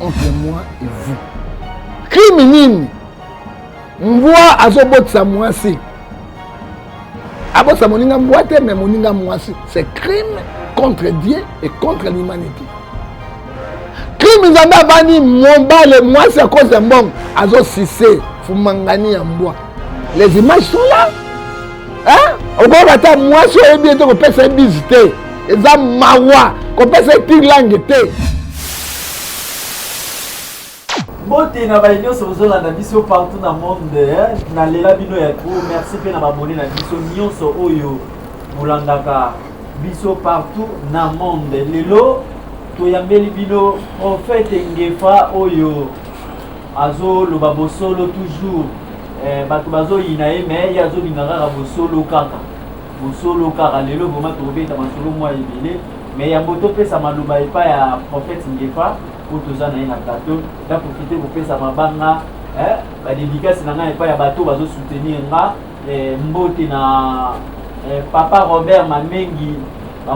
entre moi et vous. Criminine. Mbwa azobotsa mwasi. Abotsa moninga mbwate mais moninga mwasi. C'est crime contre Dieu et contre l'humanité. Crime zanda bani mombale mwasi à cause de mbong azo sissé fumangani ya mbwa. Les images sont là. Hein? On va battre mwasi au bientôt qu'on peut se visiter. Eza mawa qu'on peut se tirer langue té. Bote na baïnyo sozo na biso partout dans le monde na lela bino ya ko merci pe na abonné na biso nyonso oyo bolandaka biso partout na monde lelo to yambeli bino prophète Ngefa oyo azo loba bosolo toujours bato bazo yina mais yazo bingaka bosolo kaka lelo boma to beta masolo mwa ebele mais ya moto pesa maloba epa ya prophète Ngefa pour tous en ayant un plateau, d'en profiter pour faire sa mabanga, la dédicace n'a pas ya bateau va soutenir nga, mbote na papa Robert Mamengi,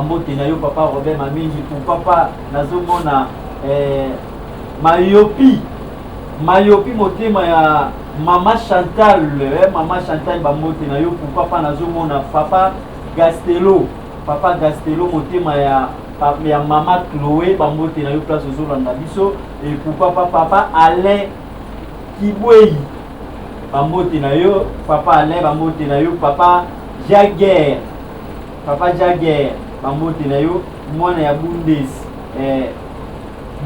mbote na yo papa Robert Mamengi pour papa nazomona Mayopi motema ya Maman Chantal mbote na yo pour papa nazomona papa Gastelo motema ya Maman Chloé bambote na yo place aux Olanda biso et pour papa Alain Kibwei bambote na yo papa Alain bambote na yo papa Jaguer bambote na yo mwana ya Bundes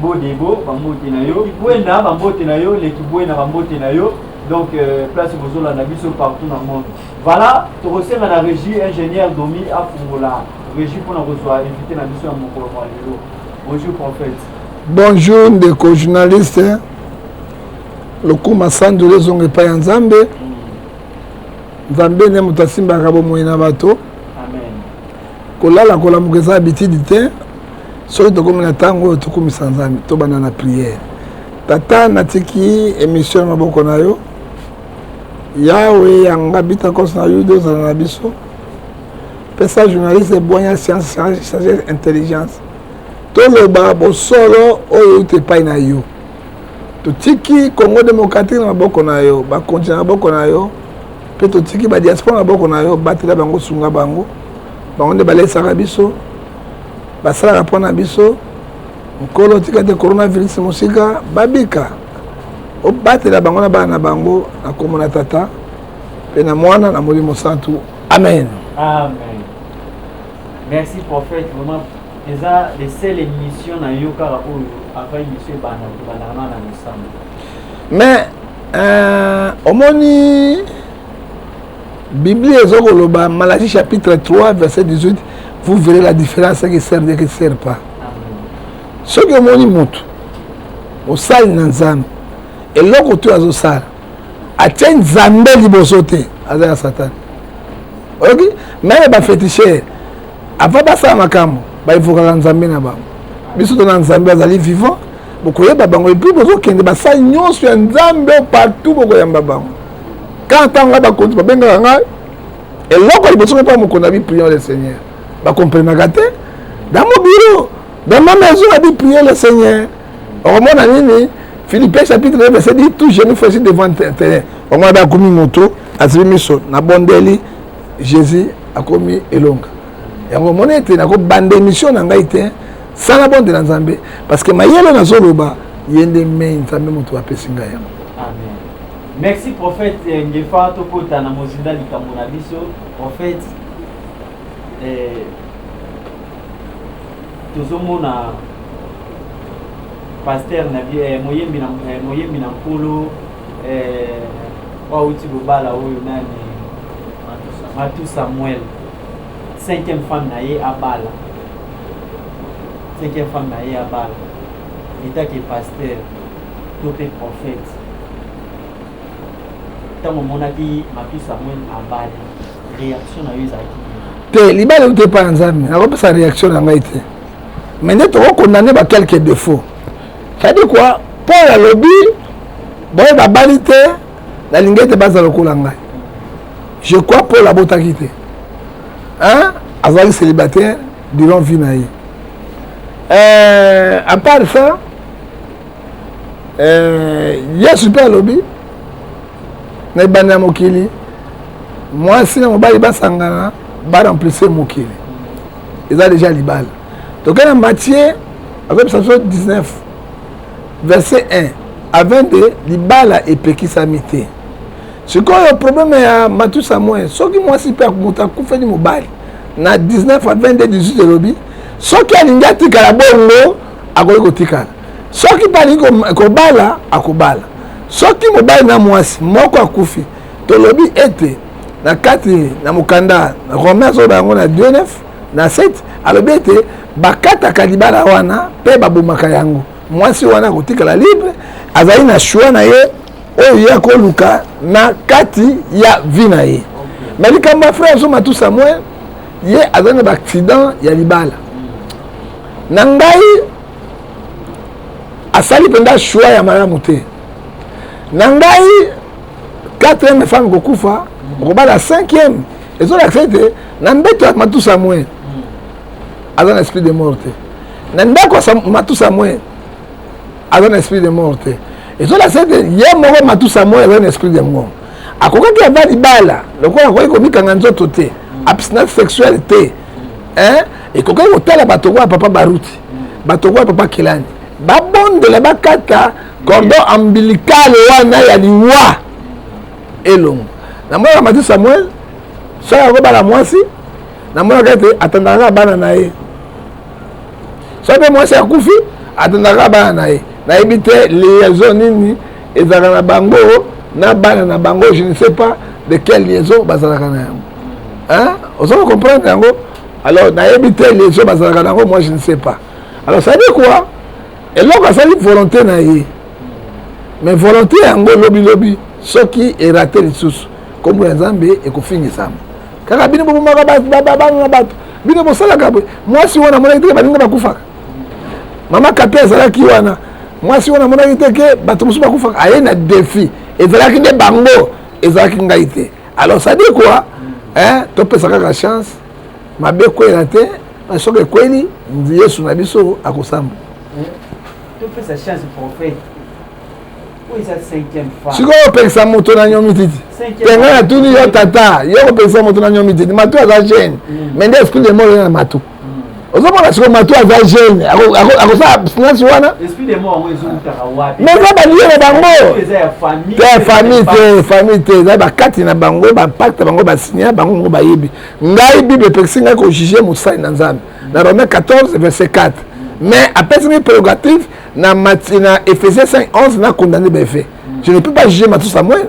Bodebo bambote na yo Kibwena bambote na yo le Kibwena bambote na yo donc place aux Olanda biso partout dans le monde. Voilà, tu reçois la régie ingénieur Domi à Fungola. Régie pour nous recevoir, invité dans la mission à mon collègue. Bonjour prophète. Bonjour des co-journalistes. Le coup m'a sandu les ongles pas en Zambé. Zambé n'est pas si barabo moyena bato. Amen. Kola la kola mugeza habitude. Sur le comme la tango to comme sans Zambé to banana prière. Tata natiki émission maboko na yo. Yawe yanga bita kosa na yo deux ans na biso. Ça journaliste boya science intelligence to le babo solo oyo te pa na yo to tiki Congo démocratique na boko na yo ba continent na boko na yo pe to tiki ba diaspora na boko na yo batela bango sunga bango nde balesa biso basala rapport na biso nkolo tika de coronavirus musika babika o batela bango na bana bango na komona tata pe na mwana na molimo santu amen. Merci prophète, vraiment déjà les seules émissions na yo kara oyo avant émission bana na ensemble. Mais omoni Bible ezokoloba Malachie chapitre 3 verset 18 vous verrez la différence qui sert et qui sert pas. Ce que omoni mutu osali na nzambe eloko to azosala atie nzambe liboso te aza Satan. OK? Mais ba féticheur avant basa makambo ba ivoka nzambe na bango biso to na nzambe azali vivant bokoyeba bango et puis bozokende basa nyonso ya nzambe partout bokoyamba bango quand tanga bakonzi babenga ngai eloko liboso pa mokona bi prier le Seigneur ba comprenaka te dans mon bureau dans ma maison a dit prier le Seigneur romona nini Philippiens chapitre 9 verset 10 tout genou fait devant terrain on m'a ba komi moto azimi miso na bondeli Jésus a commis elonga. Et on m'a dit que bande émission n'a pas été sans la bande de Nzambe parce que mayele na zoloba yende main Nzambe moto a pesinga ya. Amen. Merci prophète Ngefa to kota na mozinda likambo na biso prophète tozomona pasteur na moyembi na nkolo wa uti bobala oyo nani Matou Samuel 5e femme naie à Bala. 5e femme naie à Bala. État qui est pasteur, topé prophète. Tant mon monaki Matou Samuel à Bala. Réaction à Isaac. Te libale ou te pas ensemble. On va sa réaction à été. Mais nous avons condamné par quelques défauts. Ça dit quoi? Pour la lobby, bon la balité, la ligne est basée sur le coulanga. Je crois pour la botakité. Hein? Avoir célibataire, durant vie naïe. À part ça, ya super lobby na ibanda mokili mwasi na mobali basangana baremplise mokili eza déjà libala tokena Matthieu avec Psalm 19 verset 1 à 22 libala epekisami te sikoyo problème ya Matthieu Samuel soki mwasi mpe moto akufeli mobali na 19 à 22 18 elobi soki alingi atikala bongo akoki kotikala soki mpe alingi kobala akobala soki mobali na mwasi moko akufi tolobi ete na kati na mokanda na Romains oyo bango na 2:9 na 7 alobi ete bakataka libala wana mpe babomaka yango mwasi wana akotikala libre azali na choix na ye oyo ye akoluka na kati ya vi na ye mais likambo ya frère Matthieu Samuel ye azali na baaccident ya libala na ngai asali mpenza choix ya malamu te na ngai 4e femme kokufa okobala 5e ezolakisa ete na mbeto ya Matthieu Samuel aza na esprit de mort te na ndako ya Matthieu Samuel aza na esprit de mort te ezolakisa ete ye moko Matthieu Samuel aza na esprit de mort akokaki ava libala lokola akoki komikanga nzoto te abstinence sexuelle te ekokaki kotala bato kwa papa Baruti bato kwa papa Kelani babondela bakata cordon ombilical wana ya liwa elongo na mwana Matthieu Samuel soki akobala mwasi na mwana ete atandaka bana na ye soki mwasi akufi atandaka bana na ye nayebi te liaison nini ezalaka na bango na bana na bango je ne sais pas de quelle liaison bazalaka na yango ozoka comprendre yango alors nayebi te liaison bazalaka na yango moi je ne sais pas alors ça dit quoi eloko asali volonté na ye mais volonté yango lobi soki erate lisusu kombo ya Nzambe ekofingisama kaka bino bomaka bana na bato bino bosalaka boye mwasi wana monaki te baninga bakufaka mama Kape ezalaki wana mwasi wana monaki te ke bato mosusu bakufaka aye na défi ezalaki nde bango ezalaki ngai te alors ça dit quoi topesa kaka chance mabe kwela te soki ekweli Yesu na biso akosamba topesa chance prophète oyo eza 5e femme sikoyo opekisa moto na nyomi titi tenga na tuni yo tata yo kopekisa moto na nyomi titi matu aza jeune mais nde esprit de mort na matu ozomona sikoyo matu aza jeune akosala abstinence wana mais eza balie na bango te famille te eza bakati na bango bapacte bango basinya bango ngo bayebi ngai bible epekisi ngai kojuge mosali na Nzambe na Romains 14 verset 4 mais apesi mi prérogative na Ephésiens 5:11 na condamné befe je ne peux pas juger Matthieu Samuel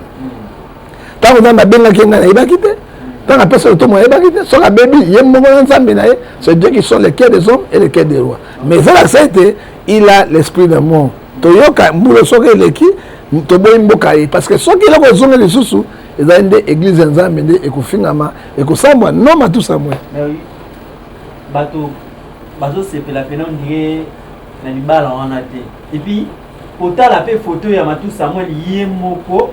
tant que Nzambe abengaki ngai nayebaki te tant apesa lotomo nayebaki te soki abebi ye moko na Nzambe na ye c'est Dieu qui sont les cœurs des hommes et les cœurs des rois mais ezalakisa ete il a l'esprit de mort toyoka mbulo soki eleki toboyi mboka ye parce que soki eloko ezonga lisusu ezali nde église ya Nzambe nde ekofingama ekosambwa non Matthieu Samuel bato bazosepela pena ondire na libala wana te epuis kotala mpe foto ya Matthieu Samuel ye moko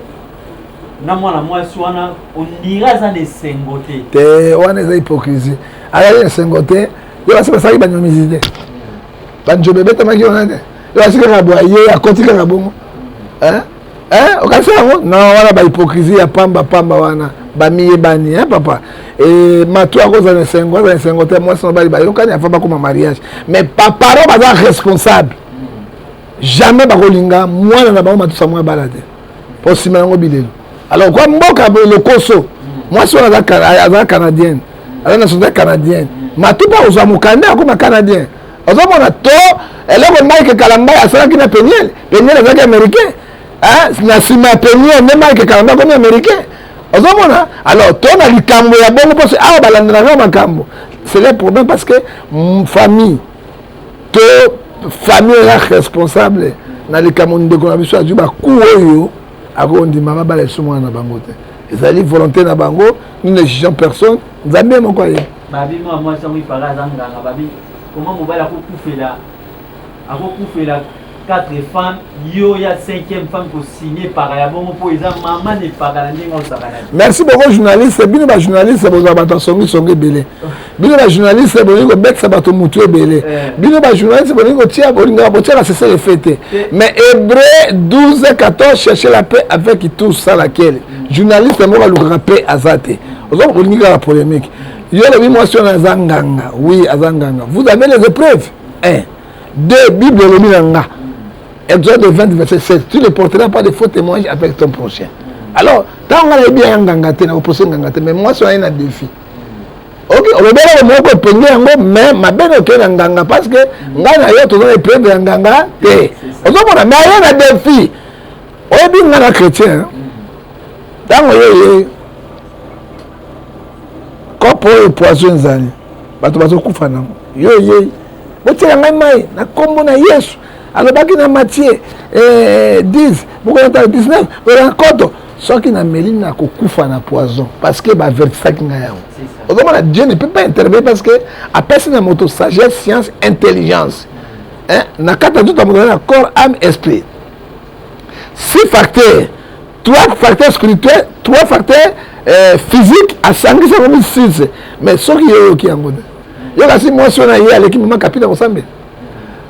na mwana mwasi wana ondire aza na esengo te wana eza hypocrisie azali na esengo te yo basi basalaki banyomisi te banjobe betamaki wana te yo basi kaka boya ye akoti kaka bongo okasi yango non wana bahypocrisie ya pamba wana bamiyebani papa Matthieu akozala na esengo aza na esengo te mwasi mobali bayokani afa bakoma mariage mais paparo baza responsable jamais bakolinga mwana na bango Matthieu Samuel abala te mpo nsima yango bilelo alors kwa mboka lokoso mwasi wana aza canadienne aza nationalité canadienne Matthieu mpe akozwa mokande akoma canadien ozomona to eloko Mike Kalamba asalaki na Peniel azalaki américain na nsima ya Peniel nde Mike Kalamba akomi américain ozomona alors to na likambo ya bongo mposo awa balandelaka makambo c'est le problème parce que famille eza responsable na likambo ndeko na biso azwi baku oyo akondima babala esu mwana na bango te ezali volonté na bango nous ne jugeons personne Nzambe moko aye babima mwasi yango ipaka aza nganga babi koma mobali akokufela 4 femmes, yo ya 5e femme pour signer par ya bon pour isa maman ne pas garantir on ça. Merci beaucoup journaliste, bino ba journaliste bo za bato songi belé. Bino ba journaliste bo ngo bet sa bato mutu belé. Bino ba journaliste bo ngo tia bo ngo bo tia c'est le fête. Mais Hébreux 12 14 chercher la paix avec tout ça laquelle. Journaliste mo ba lu paix azate. Ozo ko ninga la polémique. Yo le moi sur azanganga. Oui, azanganga. Vous avez les épreuves. 1 2 Bible le minanga. Exode 20 verset 16. Tu ne porteras pas de faux témoignages avec ton prochain. Alors, tant qu'on a bien ngangate na opposé ngangate, mais moi sur un défi. OK, on va bien moi ko penye ngo mais ma ben OK na nganga parce que ngana yo to les épreuves de nganga té. Ozo mona mais il y a des défis. O bi ngana chrétien. Tant yo kopo poison zali. Bato bazokufa nango. Yo botia ngai mai na kombo na Yesu. Alors baki na Matthieu 10, beaucoup de 19, rencontre ceux qui na méline na kokufa na poison parce que ba verset ki ngaya. Autrement Dieu ne peut pas intervenir parce que après c'est na moto sagesse, science, intelligence. Hein, na kata tout amour na corps, âme, esprit. 6 facteurs, 3 facteurs spirituels, 3 facteurs physiques à 5 6. Mais ceux qui yango. Yo kasi moi sona yé avec maman kapita ensemble.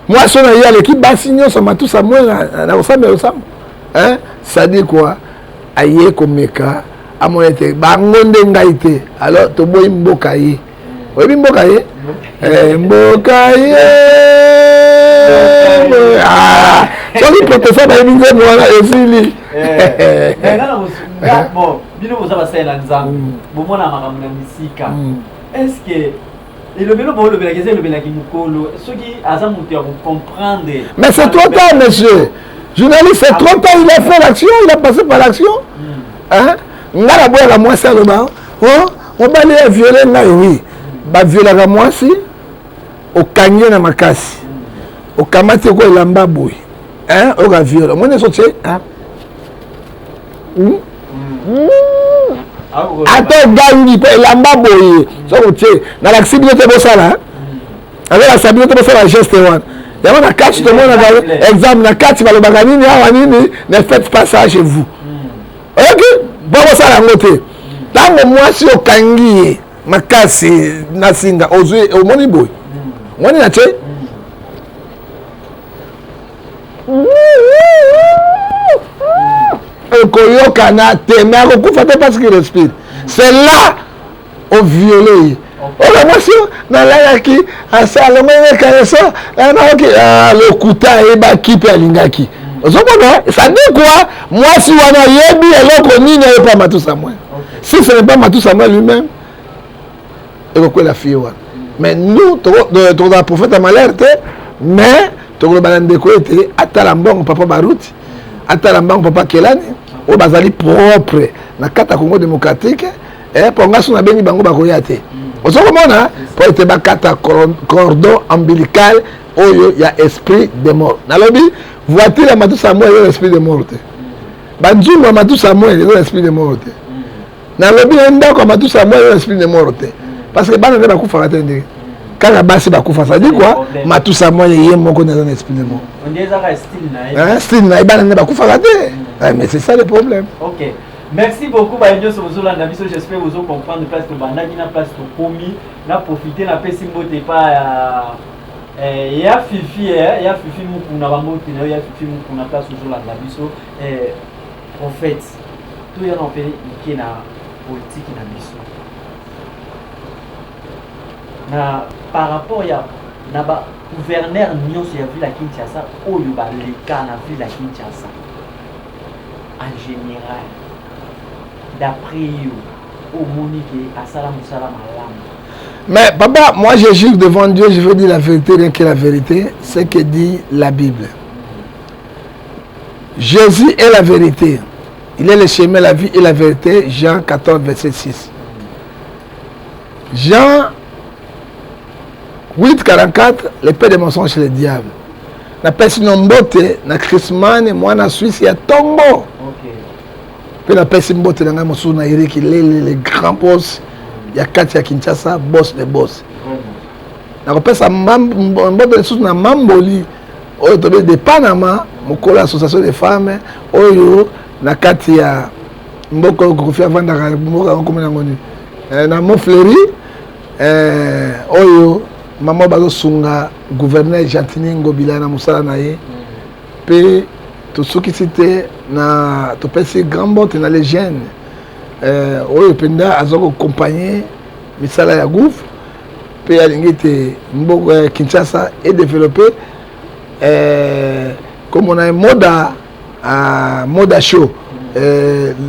Moi sona yé avec basi nyonso matu Samuel na ensemble. Hein? Ça dit quoi? Aye komeka amonete bangonde ngaite. Alors to boy mboka yé. Oyebi mboka yé? Mboka yé. Ah, soki protestant ba yebi nzembo wana esili. Bon, bino vous avez ça dans nzambe. Bon mona makamuna misika. Est-ce que et le vélo, le bénéficiaire, le bénéficiaire, ceux qui ont comprendre. Mais c'est trop tard, monsieur. Journaliste, c'est trop tard. Il a fait l'action, il a passé par l'action. Hein? On a la boîte à moi, ça, le bas. On va aller violer, là, oui. Va violer à moi, si. Au cagné, dans ma casse. Au kamate, quoi, il a un babouille. Hein? On va violer. Moi, on est sorti. Hein? Attends, gangi pe lamba boye. So tu na la cibilité de ça là. Avec la cibilité de ça la geste one. Y'a na catch tout le monde na exemple na catch ba le baganini ya nini ne faites pas ça chez vous. OK? Bon ça la ngote. Tango moi si okangi makasi na singa ozwe o moni boy. Moni na che? Koyoka na te mais akufa te parce qu'il respire. C'est là au violé. Oh la moi si na la ki asa le mene kareso na OK le kuta e ba ki pe alingaki. Ozomona ça dit quoi? Moi si wana yebi eloko nini e pas Matou Samuel. Si ce n'est pas Matou Samuel lui-même et pourquoi la fille wa. Mais nous to da prophète malerte mais to le balande ko était atala mbongo papa Baruti atala mbongo papa Kelani. O bazali propre na kata Congo démocratique pour ngaso na bengi bango bakoya te ozokomona po ete bakata cordon ombilical oyo ya esprit de mort nalobi voiture ya Matou Samuel ya esprit de mort te banzungu ya Matou Samuel ya esprit de mort te nalobi ndako ya Matou Samuel ya esprit de mort te parce que bana ne bakufa te ndenge kaka basi bakufa ça dit quoi Matou Samuel yé moko na esprit de mort on dit ça style na style na bana ne bakufa te. Mais c'est ça le problème. OK. Merci beaucoup Baïdio Sozola Nabiso, j'espère que vous comprendre place que bandaki na place to komi na profiter na pesi mbote pa ya fifi mukuna bambote na ya fifi mukuna place Sozola Nabiso prophète. Tout y a en fait qui na politique na biso. Na par rapport ya na ba gouverneur nyonso ya ville ya Kinshasa oyo ba leka na ville ya Kinshasa. En général, d'après vous, au Monique, à Salam Salam Alam. Mais papa, moi je jure devant Dieu, je veux dire la vérité, rien que la vérité, c'est que dit la Bible. Jésus est la vérité. Il est le chemin, la vie et la vérité. Jean 14, verset 6. Jean 8, 44, le père des mensonges chez le diable. Na pesi nombote, na Christman, moi na Suisse, il y a tombeau. Puis la pesi mbote, na mosu na Eric, les grands boss, il y a Katia Kinshasa, boss de boss. Na pesa mbote sous na Mamboli, oyo tobe de Panama mokolo association des femmes oyo na kati ya mboko Kofi avandaka mboka ngomena ngoni na Montfleury oyo mama bazosunga gouverneur Gentini Ngobila na musala na ye pe tosukisi te na topesi grand bote na les jeunes oyo penda azoko accompagner misala ya gouv pe alingi te mboko Kinshasa et développer comme on a un moda show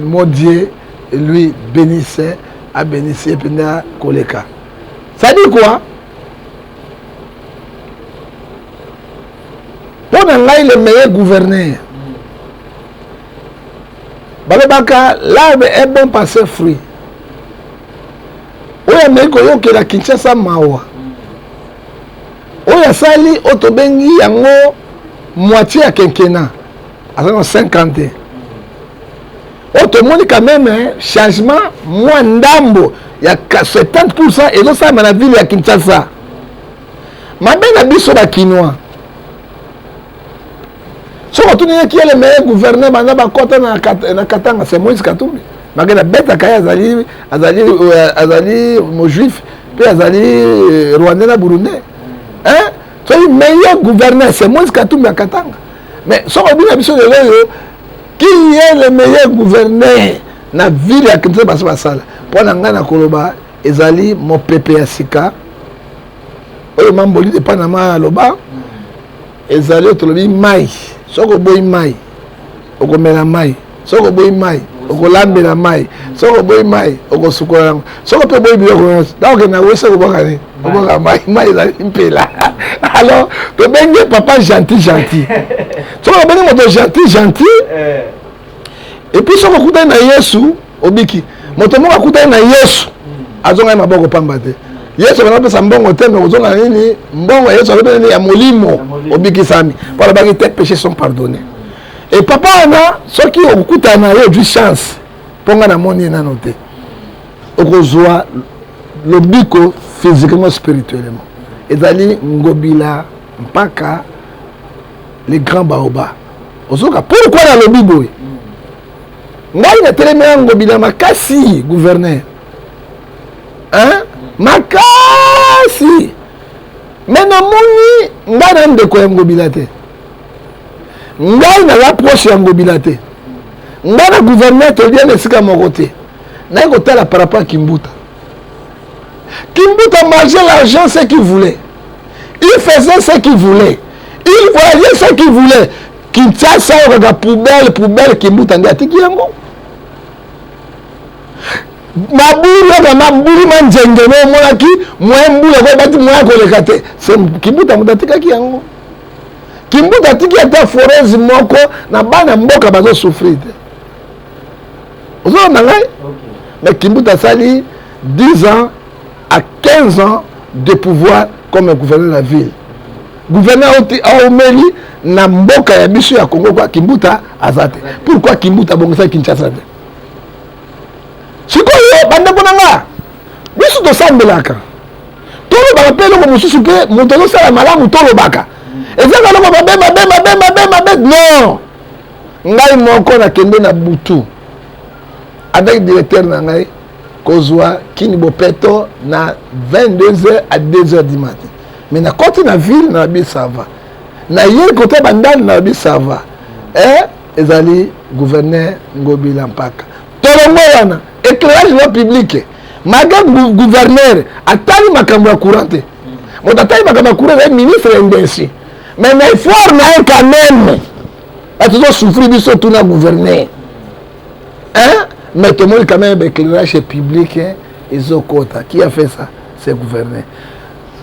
mon Dieu lui bénissait à bénissait penda koleka. Ça dit quoi? Pour le meilleur gouverneur balobaka l'arbre est bon passer fruit oya meko yoke la Kinshasa mawa oya sali otobengi yango moitié à quinquennat à 50 otomoni quand même changement moins ndambo ya 70% et non ça na ville ya Kinshasa mabe na biso ba kinois so ko tuni qui est le meilleur gouverneur banda ba kota na Katanga c'est Moïse Katumbi magana beta kaya azali mo juif puis azali rwandais na burundais hein so le meilleur gouverneur c'est Moïse Katumbi à Katanga mais so ko bina biso lelo qui est le meilleur gouverneur na ville ya Kinshasa baso basala pona ngana koloba ezali mo pepe ya sika oyo mamboli de Panama loba ezali otolobi mai soko boy mai okomela mai soko boy mai okolambela mai soko boy mai okosukola soko pe boy biloko donc na wese ko bakani okoka mai ezali mpela alors to bengi papa gentil soko bengi moto gentil et puis soko kutana na Yesu obiki moto moko kutana na Yesu azonga maboko pamba te Yesu anapesa mbongo te mais ozonga nini mbongo Yesu anapesa nini ya molimo obiki sami para baki tes péchés sont pardonnés et papa ana soki okutana yo du chance ponga na moni na noté okozwa lobiko physiquement spirituellement ezali Ngobila mpaka les grands baoba ozoka pourquoi na lobibo ngai na telema Ngobila makasi gouverneur hein makasi mais namoni ngai na ndeko ya Ngobila te ngai na rapproche ya Ngobila te ngai na gouverneur tolien esika moko te naye kotala par rapport à Kimbuta mangeait l'argent ce qu'il voulait il faisait ce qu'il voulait il voyait ce qu'il voulait Kinshasa okaka poubelle Kimbuta nde atiki yango mabulu manjenge no monaki mwembula ko bati mwa koleka te Kimbuta mutatikaki yango Kimbuta tiki ata forez moko na bana mboka bazo souffrir te ozo ngai mais Kimbuta sali 10 ans à 15 ans de pouvoir comme gouverneur de la ville gouverneur Omeli na mboka ya biso ya Congo kwa Kimbuta azate pourquoi Kimbuta bongisa Kinshasa te sikoyo bandeko nanga biso tosambelaka tolobaka mpe eloko mosusu mpe moto azosala malamu tolobaka ezaka eloko mabe non ngai moko nakende na butu avec directeur na ngai kozwa kini bopeto na 22h à 2h du matin mais na koti na ville na bi ça va na yeli côté bandali na bi ça va ezali gouverneur Ngobila mpaka tolongo wana éclairage no public maga gouverneur atali makambo ya courante moto atali makambo ya courante ministre ndensi mais na effort na quand même atozo souffrir biso tout na gouverneur hein mais tout le monde quand même éclairage public ils ont quota qui a fait ça c'est gouverneur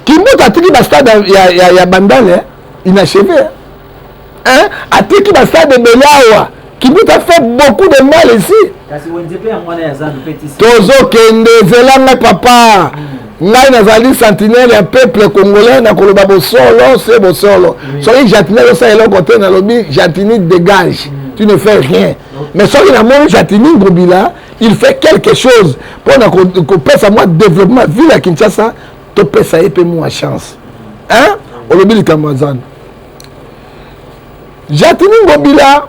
Kimbuta atiki ba stade ya bandale inachevé hein atiki ba stade de Belawa Kimbuta fait beaucoup de mal ici tozo kende zelanga papa ngai nazali sentinelle ya peuple congolais na koloba bosolo c'est bosolo soki Jatini ça eloko te na lobi Jatini dégage tu ne fais rien mais soki na moni Jatini Ngobila il fait quelque chose pour na ko pesa moi développement ville à Kinshasa to pesa yepe moi chance hein olobi likamazana Jatini Ngobila,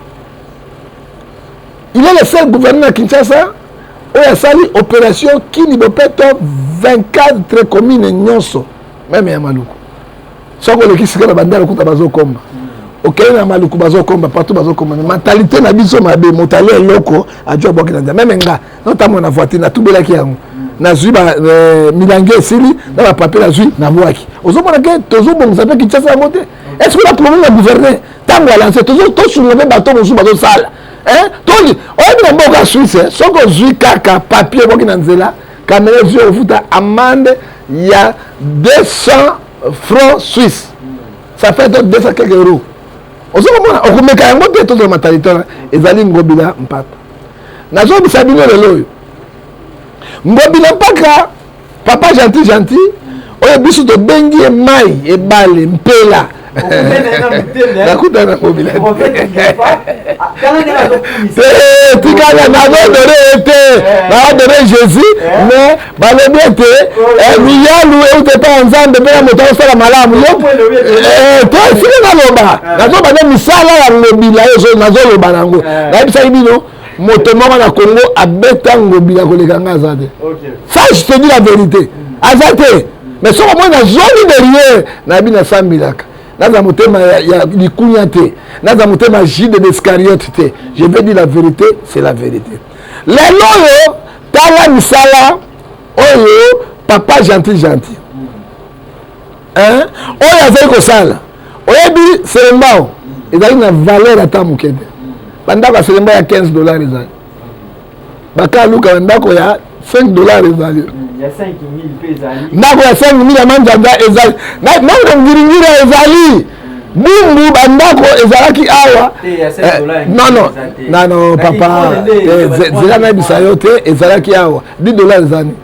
il est le seul gouverneur à Kinshasa où il a sali opération Kini Bopeto 24 communes Nyonso, même à Maluku. Ce qu'on a dit, la bandera de Bazo Komba. Ok, na Maluku Bazo Komba, partout Bazo Komba. Mentalité na biso mabe, motalé loko, a dû avoir qu'il même nga, notamment na voiture, na tout bela qui a na zui ba milangue sili, na ba papier na zui na boaki. Ozo mona ke tozo bon ça peut Kinshasa monter. Est-ce que la problème la gouverner? Tant qu'on a lancé tozo to sur le bateau mosu bazo sala. Hein? Toni, on est dans le Suisse, ce qu'on zui kaka papier boki na nzela, caméra zui au futa amende, il y a 200 francs suisses. Ça fait donc 200 quelques euros. On se comprend, on remet quand même tout dans la mentalité, et Zali Ngobila Mpata. Nazo bisabino le loyo. Ngobila Mpaka, papa gentil, on est bisu de bengi et maï, et balé, mpela. Nakuta na Ngobila. Tikana nazo donné été, nazo donné Jésus, mais balobi été, miyalu euté pas ensemble de la moto sala malamu yo. Toi sika na loba. Nazo bana misala ya Ngobila yo nazo loba nango. Na bisa ibino moto mama na Congo abeta Ngobila koleka ngazade. Ça je te dis la vérité. Azate. Mais sur moi na zone derrière na bina sambilaka. Naza motema ya likunya te. Naza motema Jude d'Iscariote te. Je vais dire la vérité, c'est la vérité. Les loyo, tala misala, oyo, papa gentil. Hein? Oyo azali kosala. Oyebi selembao, ezali na valeur ata mukende. Bandako ya selembao ya $15 ezali. Baka luka bandako ya $5 ezali. Il y a 5 000 pézali. Ndako ya 5 000 manjanga ezali. Na ngiringira ezali. Bumbu bandako ezalaki awa. Non, papa. Zela na bisayo te ezalaki awa. $10 ezali.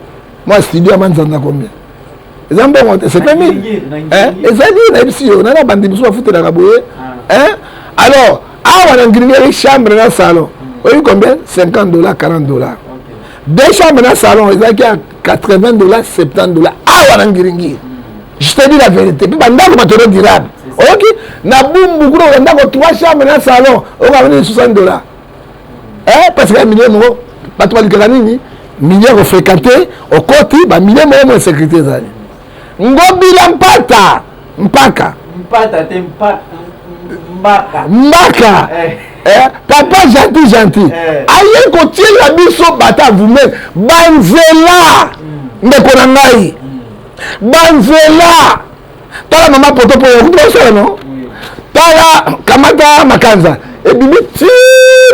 Moi studio ya manjanga combien? Ezambo ngote c'est 000. Ezali na bisio na bandi biso bafuta na boye. Alors, awa na ngiringira chambre na salon. Oyi combien? $50, $40. Deux chambres dans le salon, ils ont $80, $70. Ah, on a ngiringi. Je te dis la vérité. Puis, on a un durable. Ok? Na boum, beaucoup, on a 3 chambres dans le salon. On a venir $60. Parce que les millions, pas toi, les millions fréquentés, au côté, les millions de sécurité. Ngobila Mpata. Mpaka. Mbaka. Papa gentil. Aïe kotie la biso bata vous-même. Banzela. Ndeko na ngai. Banzela. Tala mama poto po yo non? Tala kamata makanza. Et bibi ti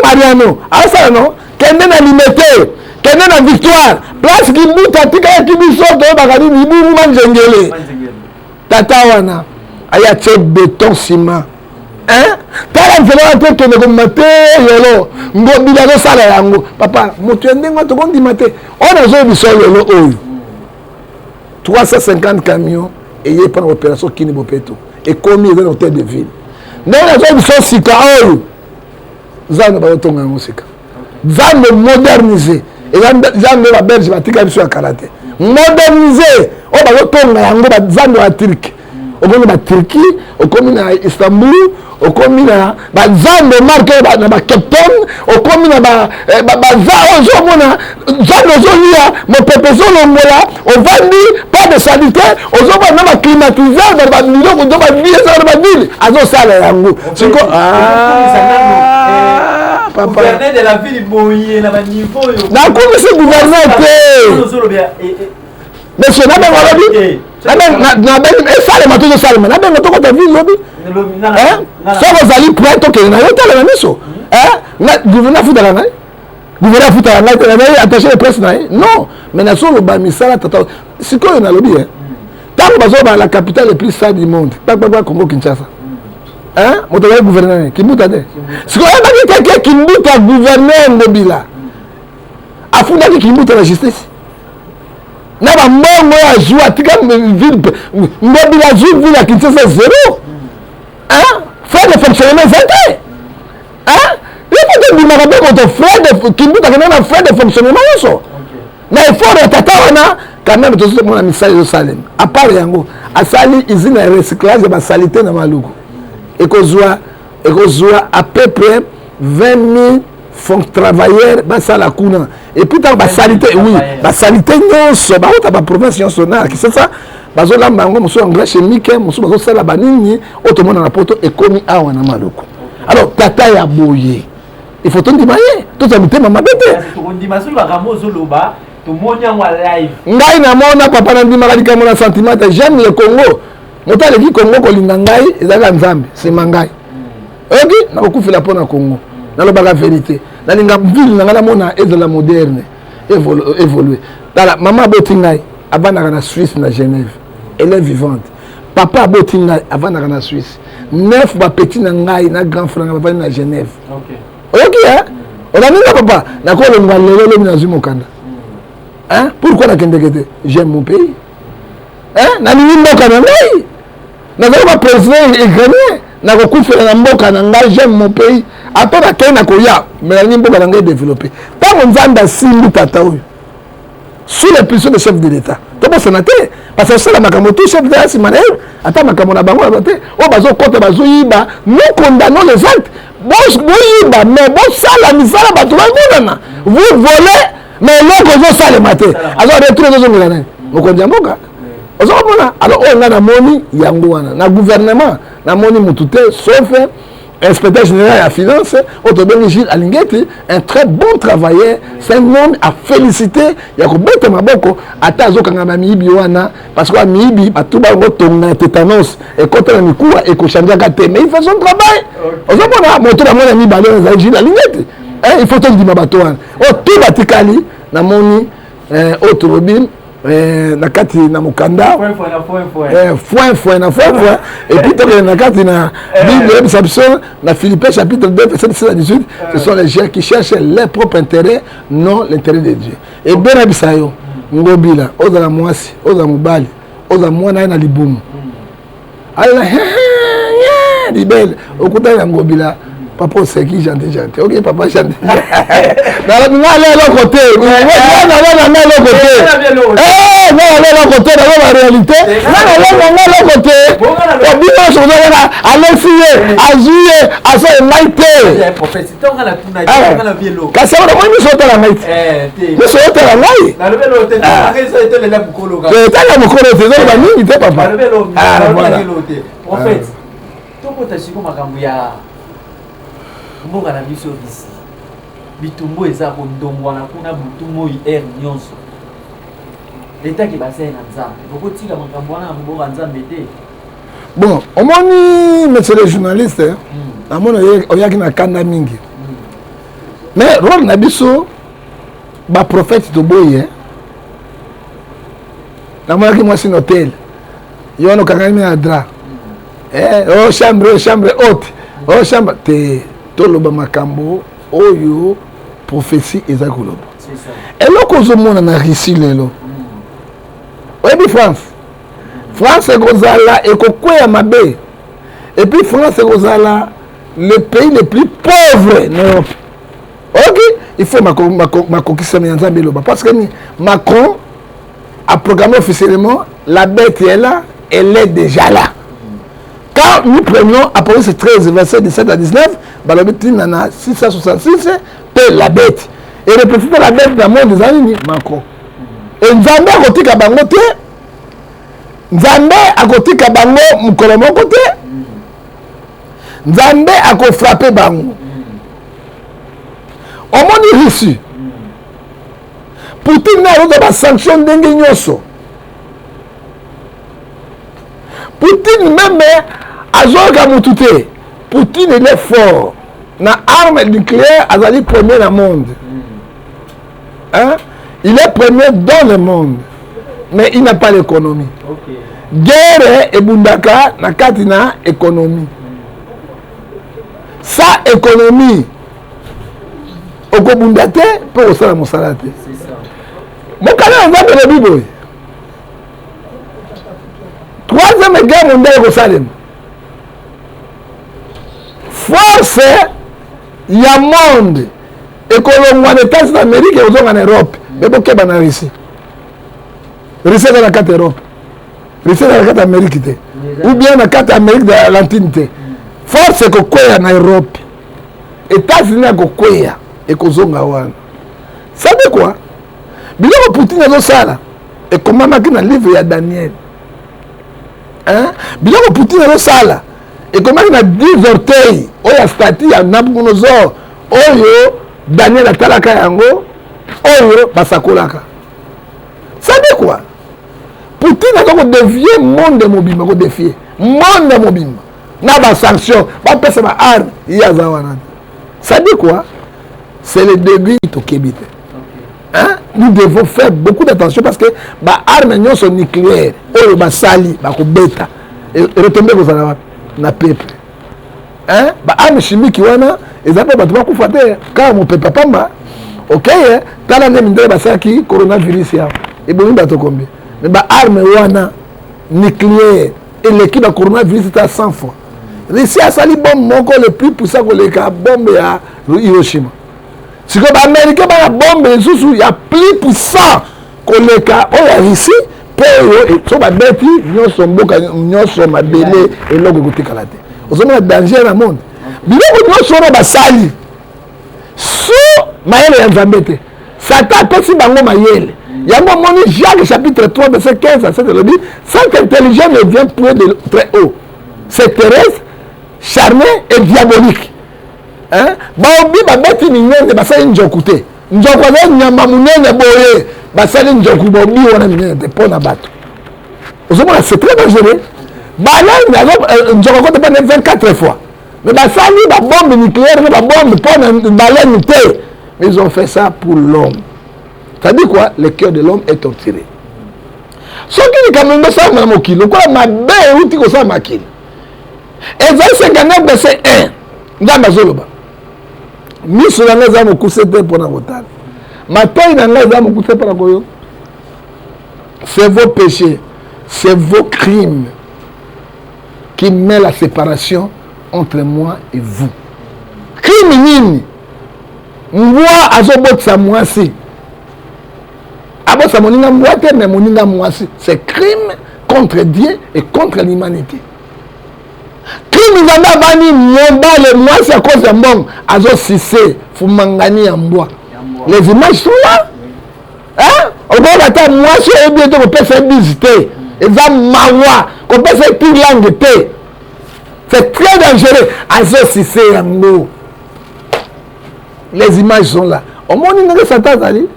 Mariano. Asa non? Kende na limité. Kende na victoire. Place Kimbuta tika kibiso to bakadi ni bu manjengele. Tata wana. Aya tche béton ciment. Hein? Tala nzela te kende ko mate yolo. Ngobila ko sala yango. Papa, moto ndenga to kondi mate. On a zo biso yolo oyo. 350 camions et il y a pas d'opération qui ne peut pas. Et combien dans l'hôtel de ville. Nous avons besoin de sika oyo. Zan ba tonga ngo sika. Zan moderniser. Et zan la belge ba tika biso ya karaté. Moderniser. O ba tonga yango ba zan ba Turquie. Au commune de Turquie, au commune de Istanbul, au commune de Zan de marque na ba Cape Town, au commune de Zan mon pépé longola, au vandi pas de sanité, aux hommes na ba climatiseur dans ba million de ba vie dans ba ville, azo sala yango. Siko papa. Gouverneur de la ville boyé na ba niveau yo. Na ko ce gouverneur te. Monsieur na ba walabi. esalema tozosalema nabenga tokota ville lobi soko ozali prêt tokende na yo talema miso gouverneur afutaka ngai gouverneur afutaka ngai te naye attaché de presse na ye non mais nazoloba misala tata sikoyo nalobi ntango bazoba la capitale le plus sale du monde kpakpakpa Congo Kinshasa moto azali gouverneur Kimbuta te sikoyo ayebaki teke Kimbuta gouverneur Ngobila afundaki Kimbuta na justice na ba mbongo ya joie tika ville Ngobila joue ville à Kinshasa zéro frais de fonctionnement santé il faut que tu m'as rappelé votre frais de Kimbuta kana na frais de fonctionnement so na effort ya tata wana quand même tout ce monde a mis ça au Salem à part yango asali usine ya recyclage ya ba salité na maluku et ko joie et que à peu près 20 000 travailleurs ça la kuna et puis dans la salité oui la salité non so ba ta province nationale qui c'est ça bazo la bango muso anglais chimique muso bazo sala banini automona na poto ekomi awa na maloko alors tata ya boye il faut ton dimaye tout ça muté mama bete to ndimaso ba ramozo loba to monya wa live ngai na mona papa na ndima kalika mona sentiment j'aime le Congo motale ki Congo ko linga ngai ezala nzambe c'est mangai ok na kokufila pona Congo na la vérité na linga ville na mona ezala moderne évoluer dala maman botingai abana na Suisse na Genève elle est vivante papa botingai abana na Suisse 9 ba petit na ngai na grand frère na na Genève ok hein on a mis papa na ko le ngwalelo na zumokanda hein pourquoi na kendekete j'aime mon pays hein na ni mboka na ngai na ba président et gagné na kokufela na mboka na ngai j'aime mon pays après na kena koya mais na mboka na ngai développer tant nzanda simbi tata oyo sous les puissants de chef de l'État to ba sénateur parce que ça la makamoto chef de l'État simanaire ata makamona bango ba te o bazo kota bazo yiba nous condamnons les actes bon yiba mais bon ça la misala ba to ba vous volez mais loko zo ça le matin alors retrouver zo ngana okondia mboka alors on a moni yango wana na gouvernement na moni mutute sauf inspecteur général à finance Otobeni Gilles Alingeti un très bon travailleur c'est un homme à féliciter ya ko beta maboko ata zo kanga ba mibi wana parce que mibi batuba ngo tonga tétanos et contre ni kuwa et ko chanja kate mais il fait son travail ozomona moto na mona mi balé za Gilles Alingeti il faut ton dima bato wana o tout batikali na moni Otobin na kati na mukanda foin et puis na kati na Bible Samson na Philippiens chapitre 2 verset 17 à 18 ce sont les gens qui cherchent leur propre intérêt non l'intérêt de Dieu et bena bisayo ngobila ozala mwasi ozala mubali ozala mwana na libumu ala libele okuta ya ngobila papa c'est qui gentil ok papa gentil na l'autre côté non l'autre côté la réalité l'autre côté on dit non sur là Alexis Azuye asa maite prophète tonga la tuna na vielo kasi on moi mi sota la maite mi sota la ngai na lobelo te na rezo etele la bukolo ga etele bukolo te zo ba nini te papa na lobelo prophète toko tashiko makambo ya mboka na biso bisi bitumbo eza kondombwa na kuna butumbo er nyonso leta ki basé na nzambe bokotika makambo wana mboka nzambe te bon omoni monsieur le journaliste amona oyaki na kanda mingi mais rôle na biso ba prophète to boye na mona ki mwasi hôtel yono kangani na dra chambre haute chambre te toloba makambo oyo prophétie eza koloba eloko ozomona na Russie lelo oyebi France ekozala ekokweya mabe et puis France ekozala le pays le plus pauvre en Europe ok il faut makokisama ya nzambe eloba parce que Macron a programmé officiellement la bête est là elle est déjà là. Quand nous prenons Apocalypse 13, verset 17 à 19, Balobi Nana 666, c'est la bête. Et le prophète de la bête dans le monde des années, Macron. Et Nzambe a côté Kabango te, Nzambe a côté Kabango Mukolomo côté, Nzambe a côté frappé Bango. Au monde ici, Poutine n'a pas de sanction d'Engenyoso. Poutine même Azoka Moutouté. Poutine il est fort. Na arme nucléaire, Azali premier dans le monde. Hein? Il est premier dans le monde. Mais il n'a pas l'économie. Okay. Guerre et Bundaka na katina économie. Sa économie. Oko Bundate pour au salaire mosalate. C'est ça. Mon canal va de la Bible. Troisième guerre mondiale au Salem. Force, il y a monde. Et que l'on a des États d'Amérique et en Europe. Mais pourquoi on a réussi? Réussi dans la carte Europe. Réussi dans la carte Amérique. Ou bien dans la carte Amérique de l'Antine. force ekokwea na Europe, États-Unis ekokwea ekozonga wana. Sabe quoi? Biloko Poutine azosala ekomamaki na livre ya Daniel. Biloko Poutine azosala ekomamaki na 10 orteils oyo statue ya Nabucodonosor oyo Daniel atalaka yango oyo basakolaka. Sabe quoi? Poutine a défié monde mobimba, ko défier monde mobimba. Na ba sanction, ba pesa ba arme, ya zawana. Ça dit quoi? C'est le début de Kébite. Hein? Nous devons faire beaucoup d'attention parce que ba arme non sont nucléaires, oyo ba sali, ba ko beta. Et retomber ko zala na peuple. Hein? Ba arme chimique wana, ezapa ba tuba kufate kama mo peuple pamba. OK, tala ne mindele ba saki coronavirus ya. Et bon ba to combien? Mais ba arme wana nucléaire et l'équipe de coronavirus est à 100 fois. Russie a sali bombe moko le plus puissant que les bombe à Hiroshima. Si que l'Amérique a la bombe il y a plus puissant que les cas où la Russie pour eux et sur ma bête ils sont beaucoup ils sont ma belé et l'autre côté calate. Aux hommes danger dans le monde. Bilo nous sommes ba sali. So maël ya Nzambete. Satan pesi bango maël. Il y a un moment où Jacques chapitre 3 verset 15 à 7 le dit cette intelligence ne vient point de très haut. C'est terrestre, charnel et diabolique. Hein? Baobi babeti minyende basali njokute. Njokwa nyama munene boye basali njoku bobi wana minyende pona bato. Ozomona c'est très dangereux. Bala njokwa te pas 24 fois. Mais basali ba bombe nucléaire, ba bombe pona baleine te. Mais ils ont fait ça pour l'homme. Ça dit quoi? Le cœur de l'homme est torturé. Ce qui est quand même ça, ma mokilo, quoi, ma belle outil que ça, ma kilo. Et ça, c'est quand même verset 1. Dans ma zoloba. Mis sur la maison, mon coup, c'était pour la votar. Ma taille dans la maison, mon coup, c'est pour la goyo. C'est vos péchés, c'est vos crimes qui mettent la séparation entre moi et vous. Crime nini. Moi, azobot sa moi si. Abosa moninga mboate, mais moninga mwasi. C'est crime contre Dieu et contre l'humanité. Crime zanda bani mobile mwasi à cause de mbong. Azo sissé, fumangani ya mboa. Les images sont là. Hein? On va attendre mwasi et bien qu'on peut faire visiter. Et ça mawa, qu'on peut faire toute langue té. C'est très dangereux. Azo sissé ya mbo. Les images sont là. Au monde il ne Satan ali.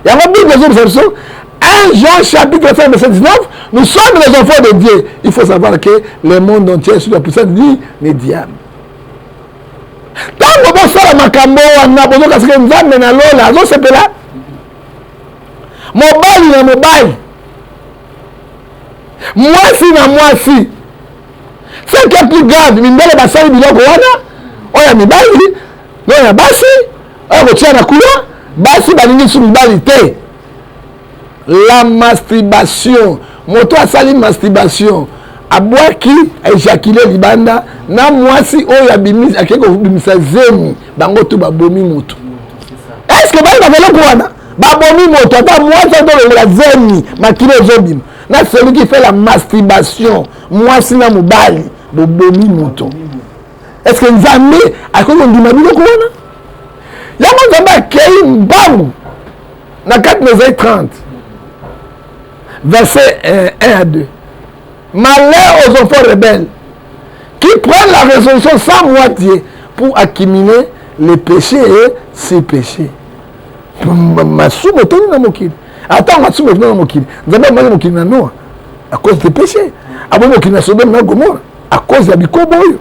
Il y a beaucoup de observations. 1 Jean chapitre 5 verset 19, nous sommes les enfants de Dieu. Il faut savoir que le monde entier est sous la puissance du diable. Tant que vous savez makambo wana bozo kasike nzambe na lola azo sepela. Mobile na mobile. Mwasi na mwasi. C'est que plus grave, mindele basali biloko wana. Oya mibali, oya basi, oya kotia na kula. Basi balingi sur l'humanité. La masturbation. Moto asali masturbation. Abwaki éjaculé libanda na mwasi oyo abimisi akeko bimisa zemi bango tu babomi moto. Est-ce que bali bavelo kwana babomi moto ata mwasi to la zemi makilo zobim. Na celui qui fait la masturbation mwasi na mobali bobomi moto. Est-ce que nzambe akoko ndima biloko wana? Yango nzambe akei mbangu na 4 30 verset 1 à 2. Malheur aux enfants rebelles qui prennent la résolution sans moitié pour accumuler les péchés et ses péchés. Masumo toni na mokili. Attends, masumo toni na mokili. Nzambe amaki mokili na Noa à cause des péchés. Abo mokili na Sodome na Gomorrhe à cause ya bikobo oyo.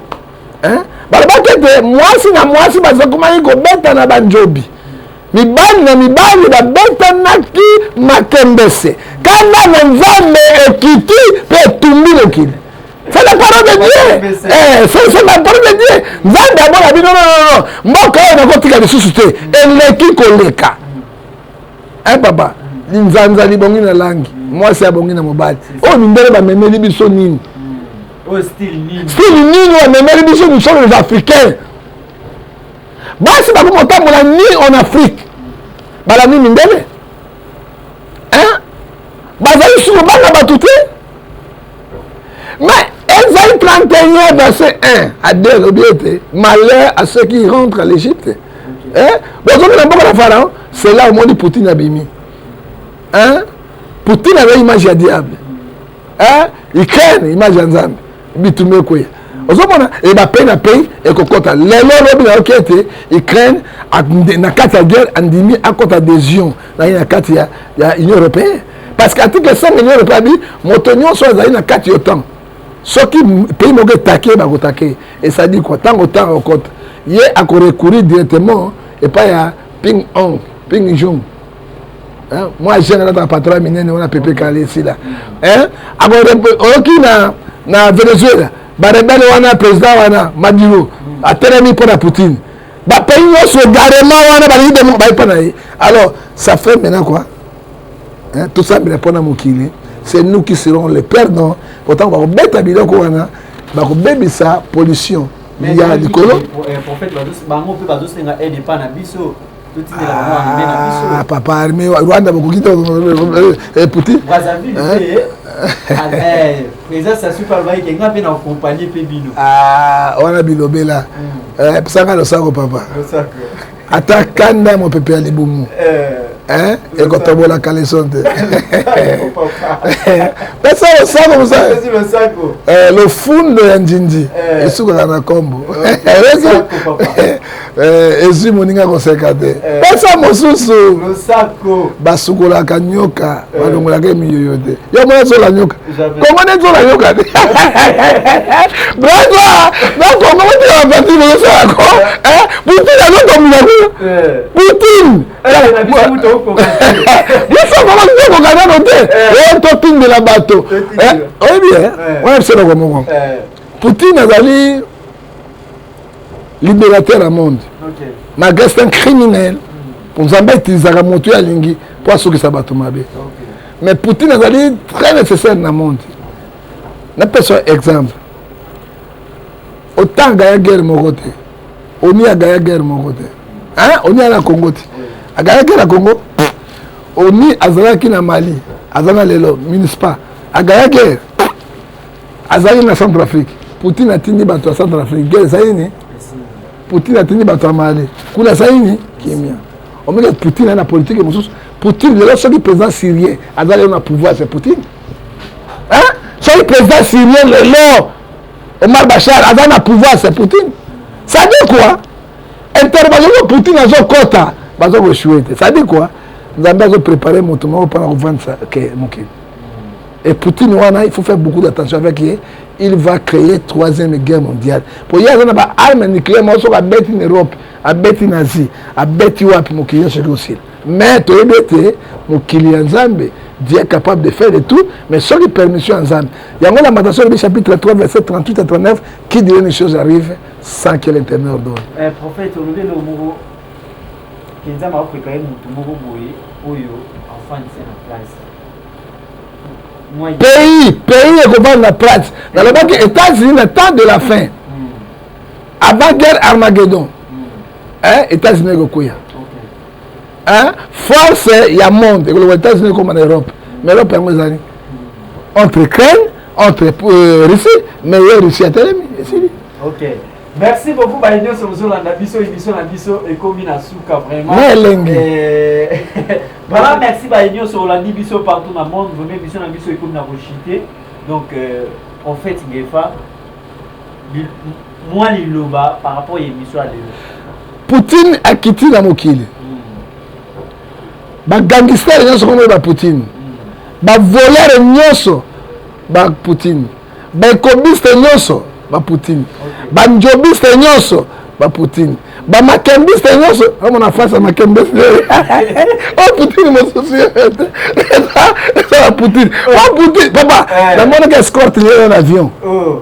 Hein? Balabaki ete mwasi na mwasi bazakomaki kobeta na banjobi. Mibali na mibali babetanaki makembese. Kanda na nzambe ekiti pe etumbi mokili. C'est la parole de Dieu. C'est la parole de Dieu. Nzambe abona bino non. Mboka oyo nakotika lisusu te. Eleki koleka. Papa, nzanza libongi na langi. Mwasi abongi na mobali. Oyo mindele bamemeli biso nini? Style nini wamemeli biso nous sommes les Africains. Basi bakomotambola ni en Afrique. Balami mindele. Hein? Bazali sur bana bato te. Mais ezali 31 1er verset 1 à 2, malheur à ceux qui rentrent à l'Égypte. Bon, Pharaon, c'est là où on dit Poutine a bimi. Poutine avait image à diable. Il craint image à Nzambe. Bitume quoi. Et ma peine à payer et kokota. Les lois qui étaient, ils craignent à na carte de guerre, andimi à côté adhésion dans la carte il y a Union européenne. Parce qu'à tout que ça, l'Union européenne, motonnion soit dans la carte autant. Ceux qui pays m'ont taqué, bah taqué. Et ça dit quoi? Tant autant au côté. Il y a à recourir directement et pas à ping on, ping jong. Moi j'ai un patron miné, on a pépé calé ici là. Alors qui na Venezuela. Barebele wana président wana Maduro a terminé pour la Poutine. Ba pays no so garement wana ba ni de ba pas na. Alors ça fait maintenant quoi? Tout ça me répond à Mokili. C'est nous qui serons les perdants. Pourtant on va bête biloko wana ba ko bebisa pollution. Il y a du colo. Prophète bango pe bazo senga aide pas na biso. Papa armé Rwanda beaucoup qui Poutine. Brazzaville. Président ça super va qui ngapi na accompagner pe bino. On a bilobe là. Sanga le sako papa. Le sako. Ata kanda mo pepe ali bumu. Et quand on voit la caleçonte. Mais ça le sako comme ça. Le sako. Le fond de Njinji. Et sous la combo. Ezi moninga kosekate. Pesa mosusu. Le sako. Basukola kanyoka. Balongola ke miyoyote. Yo mona so la nyoka. Comment est so la nyoka? Bravo. Non comment tu vas partir de ça quoi? Poutine a non comme la Poutine. Il faut vraiment que vous regardez noter. On topine de la bateau. Oui bien. Ouais c'est le moment. Poutine a allé libérateur à monde. Malgré c'est un criminel. Pour nous embêter, ils ont monté à Lingui pour assurer ça bateau mabé. Mais Poutine a allé très nécessaire dans le monde. N'a pas un exemple. Autant gagner guerre mon côté. On y a gagné guerre mon côté. On y a la Congo. A gagné guerre la Congo. On y a Zalaki na Mali. Azana lelo municipal. A gagné guerre. Azali na Centrafrique. Poutine a tenu bateau à Centrafrique. Guerre ça y est. Poutine a tenu bateau à Mali. Kula ça y est. Kimia. On met Poutine dans la politique et Poutine le seul président syrien. Azali on a pouvoir c'est Poutine. Seul président syrien le long. Omar Bachar Azana pouvoir c'est Poutine. Ça dit quoi? Intervention de Poutine dans son quota. Ça dit quoi? Nous avons préparé mon tournoi pour vendre ça. Et Poutine, il faut faire beaucoup d'attention avec lui. Il va créer 3e guerre mondiale. Pour y avoir des armes nucléaires, il faut abattre l'Europe, abattre les Asie, abattre aussi. Mais tu es bête, Dieu est capable de faire de tout, mais sans les permissions en Zambie. Il y a une matation du chapitre 3, verset 38 à 39, qui dit que les choses arrivent sans que l'Éternel ordonne. Prophète, on le mot qui nous a préparé mon mot enfant de la place. Pays est comme la place. Dans le banque États-Unis, le temps de la fin. Avant guerre Armageddon. États-Unis est comme force, il y a monde. Les États-Unis comme en Europe. Mais l'Europe est moins années. Entre Ukraine, entre Russie, mais il y a Russie à Télémi. Ok. Merci beaucoup, Baïnio, sur vous la émission et comme il a souka vraiment. Voilà, merci Baïnio sur la émission partout dans le monde. Vous émission et comme la chité. Donc, en fait, il pas moi, l'Iloba par rapport à l'émission à l'émission. Poutine a quitté la Mokili. Les gangsters nyonso comme Poutine. Les voleurs nyonso Poutine. Les cobistes nyonso Poutine. Les njobistes nyonso Poutine. Les makembistes nyonso comme on a face à makembistes. Oh Poutine mon souci. C'est Poutine. Oh Poutine papa, la monde qui escorte un avion.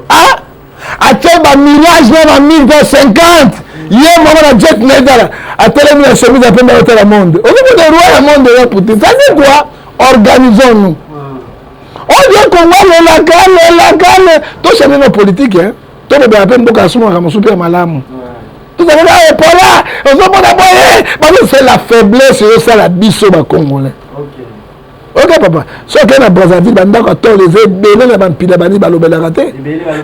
A mirage dans 1250. Hier, maman a jet nedala. A télé la chemise après dans le monde. Au niveau des rois, le monde de Poutine. Ça dit quoi? Organisons-nous. On dit qu'on va le lagale. Tout ça, c'est nos politiques. Tout le monde a peine beaucoup à soumettre à mon super malam. Tout ça, c'est pas là. On se peut d'abord. Parce que c'est la faiblesse, c'est la biseau congolais. Ok papa, ce qui est à Brazzaville, bandako to les belé na bampila bani balobela te.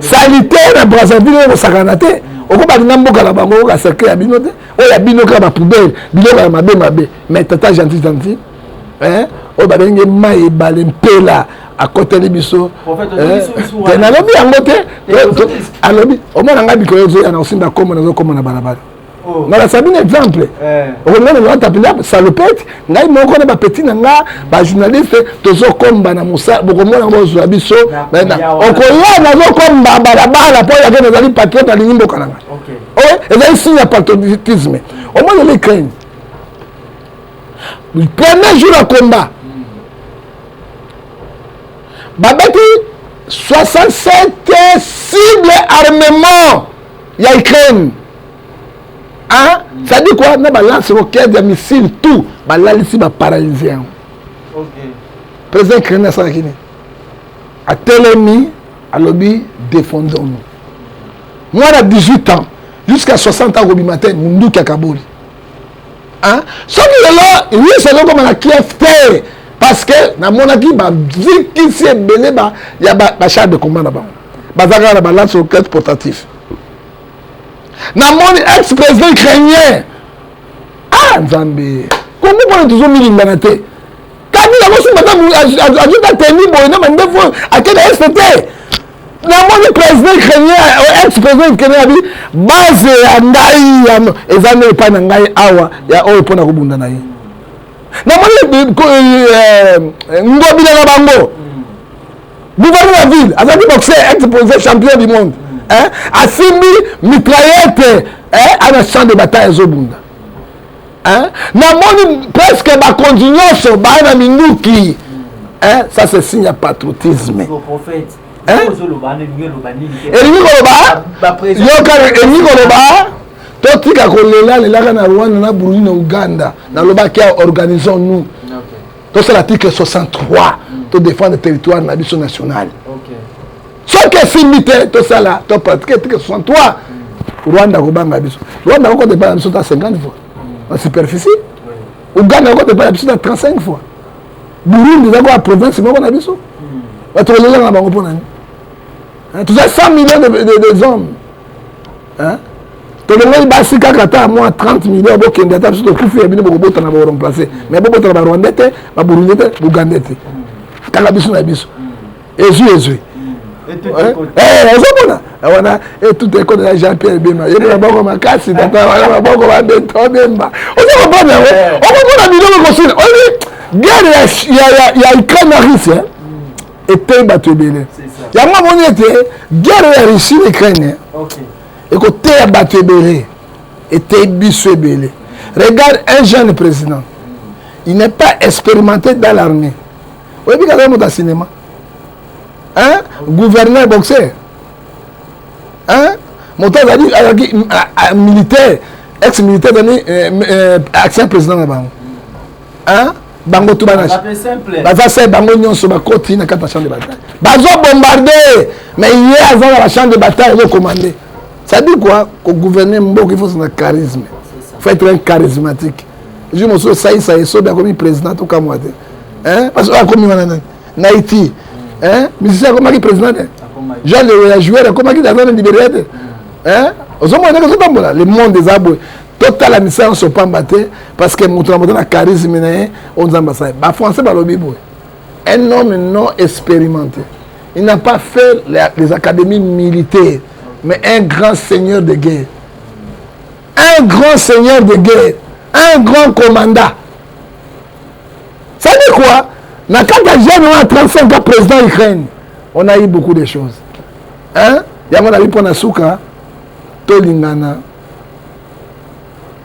Salité na Brazzaville au sakanate. Oko ba namboka la bango ka cercle ya binote. O ya binoka ba poubelle, binoka ya mabe. Mais tata gentil. Hein? O ba bengi mai balé mpela à côté de biso. Prophète na lobi yango te. Alobi, o mona nga bikoyo zo ya na osimba comme na balabala. Mais la Sabine exemple. On a tapé salopette, ngai moko na ba petit nanga, ba journaliste tozo komba na musa, boko mona ngo zo biso. On koya na zo komba balabala po ya ke na patriote ali nyimbo kananga. OK. Oh, et là ici il y a patriotisme. Au moins les crains. Le premier jour à combat. Babeti 67 cibles armement. Il y a Ukraine. Hein? Ça dit quoi? On a balance roquette, des missiles, tout. Balance ici, va paralyser. Ok. Président Ukraine, ça qui a télémi, à lobby, défendons-nous. Moi, à 18 ans, jusqu'à 60 ans, au matin, Mundu Kakaboli. Hein? Sauf que là, oui, c'est là comme on a Kiev. Parce que, dans mon avis, vu qu'ici, il y a un char de combat là-bas. Il y a un balance roquette portatif. Na mon ex-président ukrainien. Ah, Nzambe. Comment on a toujours mis l'indemnité? Quand il a reçu madame, a tenu, à quel SPT? Na mon président ukrainien, ex-président ukrainien a dit, base à Ngaï, et ça n'est pas Ngaï Awa, il y a un point à Kubunda Naï. Na mon Ngobila Nabango, gouverneur de la ville, a dit boxer, ex-président champion du monde. Hein? A Simbi, mitraillette, à la champ de bataille Zobunda. Hein? Namoni presque ma continuation, Baana Minuki. Hein? Ça c'est signe de patriotisme. Le prophète. Hein? Totika kolela lelaka na Rwanda na Burundi na Uganda na lobaki organisons-nous. Donc c'est l'article 63 pour défendre le territoire na biso national. Ce qui est simité, tout ça là, tu pratiques l'article 63. Rwanda kobanga biso. Rwanda ko débat biso 50 fois. En superficie. Uganda ko débat biso 35 fois. Burundi za ko la province moko na biso. Ba to lela na bango pona. Tu as 100 millions de hommes. Hein? Tu as basi kaka moi 30 millions de kende ta biso to kufi ya bino boko bota na ba remplacer. Mais boko bota na ba Rwanda te, ba Burundi te, Uganda te. Kaka biso na biso. Ezu. Et tout est côté. Et tout est côté de Jean-Pierre Bema. Il y a beaucoup de casse, il y a beaucoup de béton. On ne pas il y a Ukraine à Russie. Et puis, il y a un moment où guerre à Russie, l'Ukraine. Et côté à battu belé. Et puis, bissou belé. Regarde un jeune président. Il n'est pas expérimenté dans l'armée. Vous voyez, il y a un cinéma. Hein? Gouverneur boxeur. Hein? Monteur militaire, ex-militaire, ancien président là-bas. Hein? Bango tout banache. Ça c'est bango nyon sur ma côte na quatre champs de bataille. Bazo bombardé, mais hier avant la champ de bataille ils ont commandé. Ça dit quoi? Qu'au gouvernement Mboko il faut son charisme. Il faut être un charismatique. Je me suis ça et ça bien comme président tout comme moi. Hein? Parce que comme Naïti. Hein? Mais c'est comment qui président? Jean le joueur comment qui dans le libéré? Hein? Le monde des arbres. Total la mission sont pas battus parce que mon charisme on s'ambassade. Bah français bah un homme non expérimenté. Il n'a pas fait les académies militaires, mais un grand seigneur de guerre. Un grand seigneur de guerre. Un grand commandant. Ça dit quoi? Dans 35 ans président Ukraine, on a eu beaucoup de choses. Hein? Il y a un pour Nasuka, Tolingana,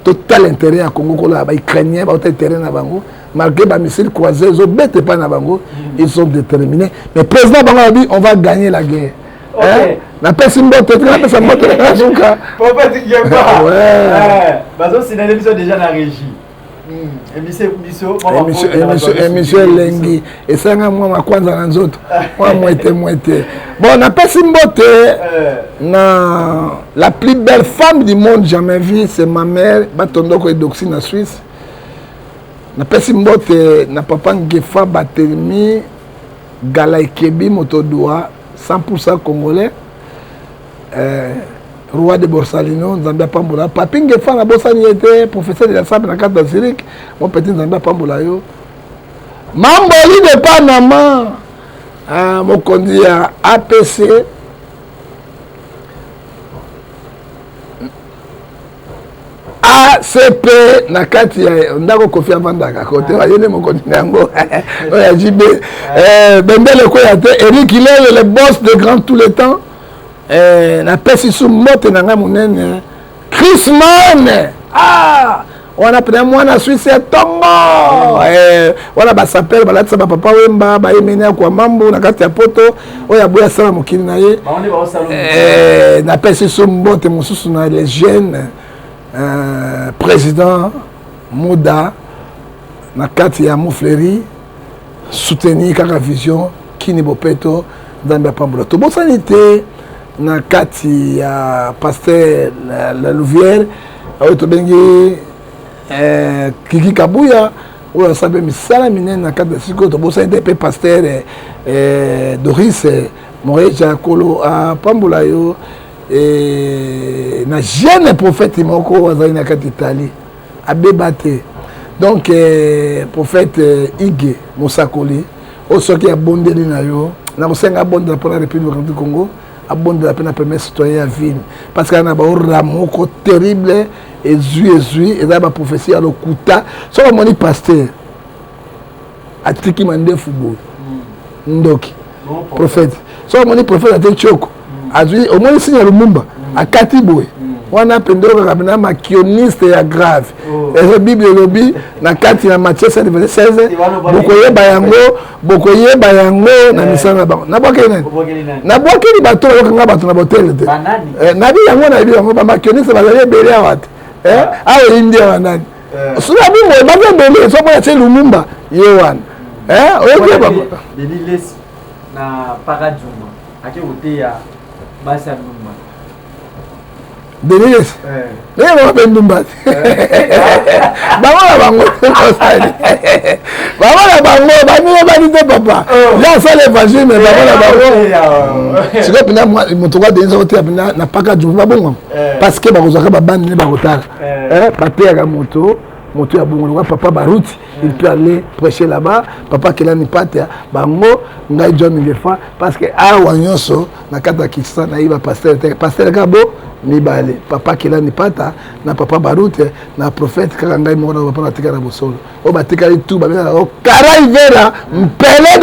total intérêt à Congo, les Ukrainiens, ils terrain à Bango, malgré les missiles croisés, ils ne sont pas à Bango, ils sont déterminés. Mais le président Bango a dit on va gagner la guerre. Ok. La personne qui est Nasuka. C'est une émission déjà dans la régie. Émission Lengi et ça moi ma kwanza na nzoto moi moite bon na pesimbote na la plus belle femme du monde jamais vue c'est ma mère Batondoko Edoxi na Suisse Na pesi mbote na papa Ngefa Batelemi Galaikebi Motodoa 100% congolais. Roi de Borsalino, Zambia Pambola. Papi Ngefa na bosani était professeur de l'ensemble na cadre d'Azirique. Mon petit Zambia Pambola yo. Mamboli de Panama. Mon conduit à APC. ACP na kati ya ndako Kofi Avandaka kote wayene moko nango oya JB bendele ko ya te Eric Hilel le boss de grand tous les temps na pesi sou mote na nga munene Chrisman wana pena mwana Suisse tongo wana ba s'appelle ba latsa ba papa wemba ba yemena kwa mambo na kati ya poto oya boya sala mokini na ye na pesi sou mote mususu na les jeunes président Mouda na kati ya Moufleri soutenir kaka vision Kini Bopeto Zambia Pambola to bosanité na kati ya pasteur la Louvière auto bengi Kiki Kabuya ou sabe misala minene na kati siko to bosanité pe pasteur Doris Moreja Kolo a Pambola yo na jeune prophète moko azali na kati Italie abebate donc prophète Ige Mosakoli o soki abondeli na yo na kosenga bonde pour la République du Congo abonde la peine premier citoyen à ville parce qu'il y a un ramoko terrible et zui et ba prophétie à lokuta so ko moni pasteur atiki mande football ndoki prophète so ko moni prophète ate choko azui au moins signe Lumumba akati boy wana pendoko kabina makioniste ya grave et bible lobby na kati na Matthieu 16 bokoyeba yango na misana ba na bokene na bokeli bato lokanga bato na botel te na bi yango ba makioniste ba le bele awate awo india wanani sura bi mo ba bele so mo ya Lumumba yewan oye ba Denis na Paradjuma ake oteya basa Lumumba Denis on va Ndumba bango bango papa là ça l'évangile mais bango c'est que pina moto kwa Denis ote pina na paka Juma bongo parce que bakozaka babandi ne bakotala papier ya moto ya bongo papa Baruti il peut aller prêcher là-bas papa Kelani Patia bango ngai John Ngefa parce que awa nyonso na kata Kisasa na iba pasteur Gabo mibale papa Kelani Pata na papa Baruti na prophète kaka ngai mona papa na tika na bosolo o batika tout ba bela o karai vera mpele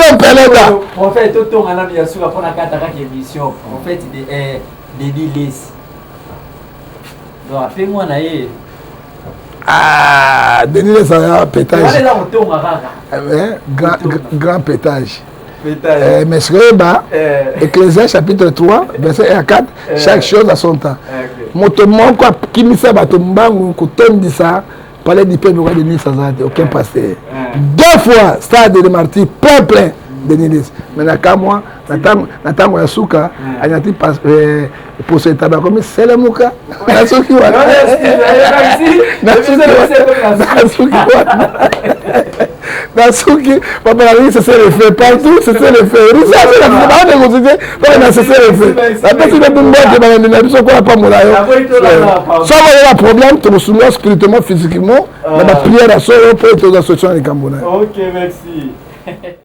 prophète to ngana bia suka pona kata kaka émission prophète de Dilis donc après moi na ye Denis ça a pétage. Grand pétage. Mais ce que bah, Ecclésiaste chapitre 3, verset 1 à 4, chaque chose a son temps. Motomon quoi qui me fait batombangu kotondi ça, parler du peuple de Denis ça aucun pasteur. 2 fois stade de martyrs plein de Denis. Mais na moi natango ya suka anyati pour ce tabac comme c'est le muka nasuki wana nasuki papa la vie c'est le fait partout c'est le fait risa c'est la pas négocier pas na c'est le fait la personne de bombe de bana na biso kwa pa mola yo ça va le problème tu me souviens spirituellement physiquement na prière à solo pour te la solution les cambona. OK merci